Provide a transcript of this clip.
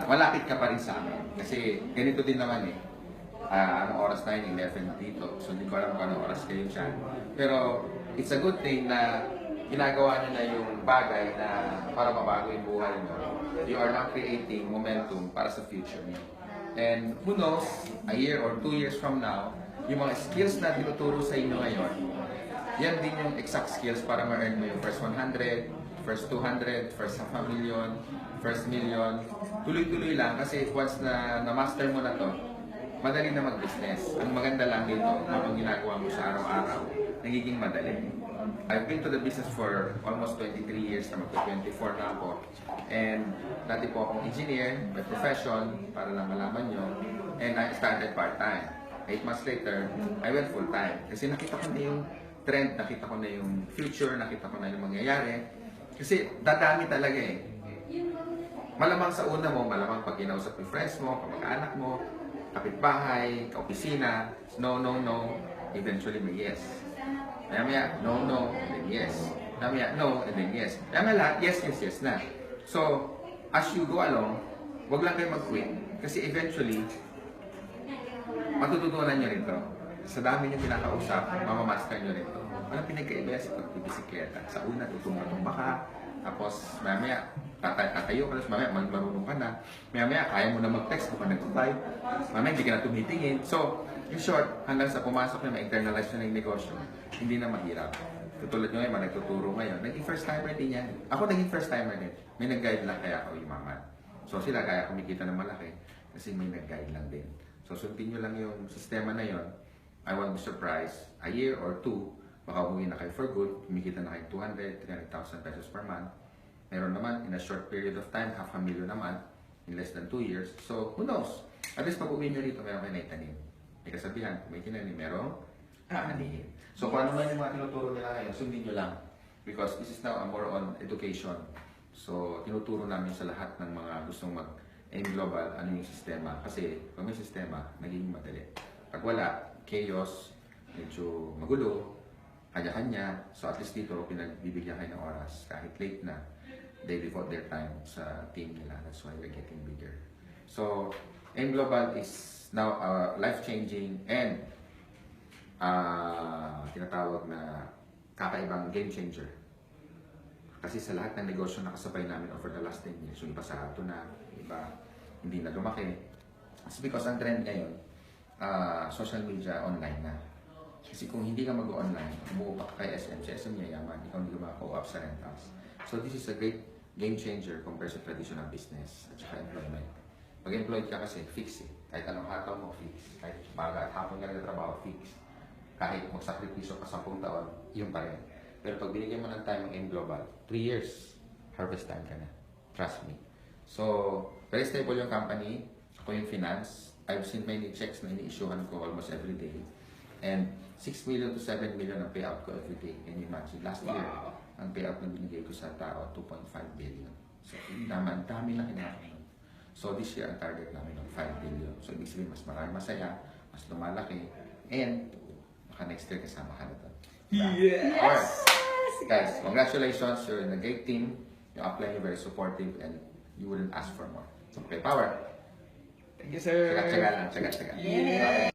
malapit ka pa rin sa amin. Kasi ganito din naman eh. Anong oras na yun? 11 dito. So hindi ko alam kung anong oras kayo dyan. Pero it's a good thing na ginagawa nyo na yung bagay na para mabago yung buhay nyo. You are now creating momentum para sa future nyo. And who knows, a year or 2 years from now, yung mga skills na tinuturo sa inyo ngayon, yan din yung exact skills para ma-earn mo yung first 100, first 200, first half a million, first million. Tuloy-tuloy lang kasi once na na-master mo na to, madali na mag-business. Ang maganda lang dito, habang ginagawa mo sa araw-araw, nagiging madali. I've been to the business for almost 23 years na magto-24 na ako. And dati po akong engineer by profession, para lang malaman nyo. And I started part-time. 8 months later, I went full-time. Kasi nakita ko na yung trend, nakita ko na yung future, nakita ko na yung mangyayari. Kasi dadami talaga eh. Malamang sa una mo, malamang pag kinausap yung friends mo, kamag-anak mo, kapitbahay, kaopisina, no, no, no, eventually may yes. Maya-maya, no, no, and then yes. Maya-maya, no, and then yes. Maya-maya lahat, yes, yes, yes na. So, as you go along, wag lang kayo mag-quit. Kasi eventually, matututunan nyo rin to. Sa dami nyo pinakausap, mamamaster nyo rin to. Walang pinagkaiba sa pagbibisikleta. Sa una, tutumba ka, tapos maya-maya, tatayo ka, tapos mamaya marunong ka na. Maya-maya, kaya mo na mag-text, mo ka nag-type. Mamaya, hindi ka na tumitingin. So, in short, hanggang sa pumasok na ma-internalize na yung negosyo, hindi na mahirap. Tutulad nyo yung mga nagtuturo ngayon, naging first timer din yan. Ako naging first timer din. May nag-guide lang kaya ako yumaman. So sila kaya kumikita ng malaki kasi may nag-guide lang din. So sundin nyo lang yung sistema na yon. I won't be surprised, a year or two, baka umuwi na kayo for good, kumikita na kayo 200, 300,000 pesos per month. Meron naman, in a short period of time, $500,000 naman, in less than 2 years. So who knows? At least pag uwi nyo rito, meron kayo naitanim. May kasabihan, kung may tinanim, merong aanihin. So kung ano man yung mga tinuturo nila ngayon, sundin nyo lang. Because this is now more on education. So tinuturo namin sa lahat ng mga gustong mag-aim global, ano yung sistema. Kasi pag may sistema, nagiging madali. Pag wala, chaos, medyo magulo, kanya-kanya. So at least dito, pinagbibigyan kayo ng oras. Kahit late na, they devote their time sa team nila. That's why we're getting bigger. So, AIM Global is now life-changing and tinatawag na kakaibang game changer. Kasi sa lahat ng negosyo na kasabay namin over the last 10 years, yung iba sarado na, iba hindi na lumaki. It's because ang trend ngayon, social media, online na. Kasi kung hindi ka mag-online, umuo pa kay SM, si SM yayaman, ikaw hindi ka maka-co-op sa rentals. So this is a great game changer compared sa traditional business at saka employment. Pag employed ka kasi, fix eh. Kahit anong hataw mo, fix. Kahit baga at hapon ka nagtatrabaho, fix. Kahit magsakripisyo ka 10 taon, yun pa rin. Pero pag binigyan mo ng time ng AIM Global, 3 years, harvest time ka na. Trust me. So, very stable yung company. Ako yung finance. I've seen many checks na ini-issuehan ko almost every day. And 6 million to 7 million ang payout ko every day. Can you imagine? Last year, ang payout na binigay ko sa tao, 2.5 billion. So, naman, dami lang kinakain. So, this year, ang target namin ng 5 billion. So, ibig sabihin, mas marami masaya, mas lumalaki, and baka next year kasama ka na ito. Yes! Alright. Guys, congratulations. You're in a great team. Yung upline, you're very supportive, and you wouldn't ask for more. So, okay, power. Thank you, sir. Tsaga lang, tsaga. Yeah.